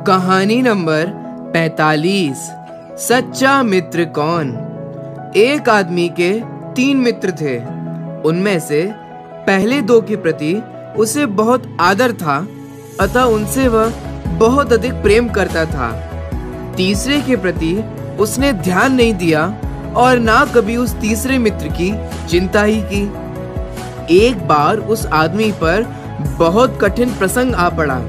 कहानी नंबर 45। सच्चा मित्र कौन। एक आदमी के 3 मित्र थे। उनमें से पहले 2 के प्रति उसे बहुत आदर था, अतः उनसे वह बहुत अधिक प्रेम करता था। तीसरे के प्रति उसने ध्यान नहीं दिया और ना कभी उस तीसरे मित्र की चिंता ही की। एक बार उस आदमी पर बहुत कठिन प्रसंग आ पड़ा।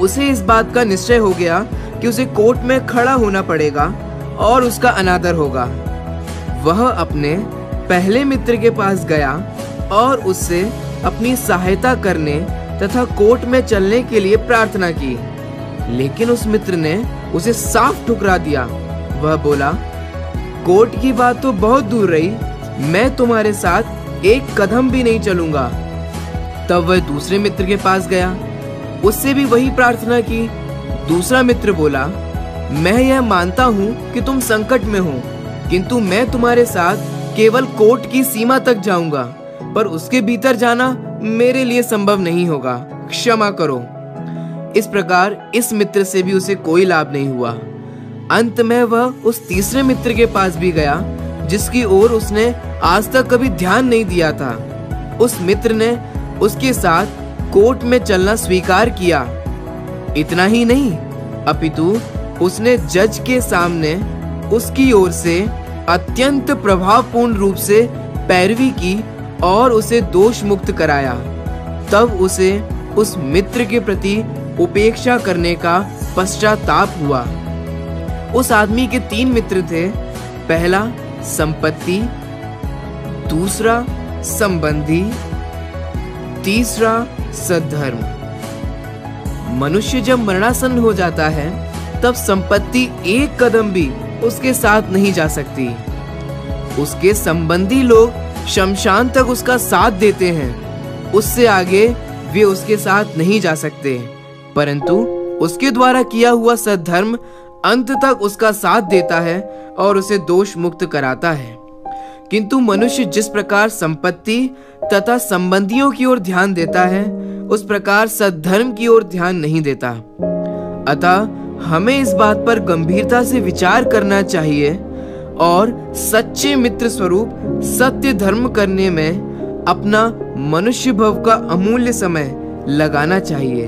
उसे इस बात का निश्चय हो गया कि उसे कोर्ट में खड़ा होना पड़ेगा और उसका अनादर होगा। वह अपने पहले मित्र के पास गया और उससे अपनी सहायता करने तथा कोर्ट में चलने के लिए प्रार्थना की, लेकिन उस मित्र ने उसे साफ ठुकरा दिया। वह बोला, कोर्ट की बात तो बहुत दूर रही, मैं तुम्हारे साथ एक कदम भी नहीं चलूंगा। तब वह दूसरे मित्र के पास गया, उससे भी वही प्रार्थना की। दूसरा मित्र बोला, मैं यह मानता हूँ कि तुम संकट में हो, किंतु मैं तुम्हारे साथ केवल कोर्ट की सीमा तक जाऊंगा, पर उसके भीतर जाना मेरे लिए संभव नहीं होगा, क्षमा करो। इस प्रकार इस मित्र से भी उसे कोई लाभ नहीं हुआ। अंत में वह उस तीसरे मित्र के पास भी गया, जिसकी ओर उसने आज तक कभी ध्यान नहीं दिया था। उस मित्र ने उसके साथ कोर्ट में चलना स्वीकार किया। इतना ही नहीं, अपितु उसने जज के सामने उसकी ओर से अत्यंत प्रभावपूर्ण रूप से पैरवी की और उसे दोष मुक्त कराया। तब उसे उस मित्र के प्रति उपेक्षा करने का पश्चाताप हुआ। उस आदमी के 3 मित्र थे। पहला संपत्ति, दूसरा संबंधी, तीसरा सद्धर्म। मनुष्य जब मरणासन्न हो जाता है तब संपत्ति एक कदम भी उसके साथ नहीं जा सकती। उसके संबंधी लोग शमशान तक उसका साथ देते हैं, उससे आगे वे उसके साथ नहीं जा सकते। परंतु उसके द्वारा किया हुआ सद्धर्म अंत तक उसका साथ देता है और उसे दोष मुक्त कराता है। किंतु मनुष्य जिस प्रकार संपत्ति तथा संबंधियों की ओर ध्यान देता है, उस प्रकार सद्धर्म की ओर ध्यान नहीं देता। अतः हमें इस बात पर गंभीरता से विचार करना चाहिए और सच्चे मित्र स्वरूप सत्य धर्म करने में अपना मनुष्य भव का अमूल्य समय लगाना चाहिए।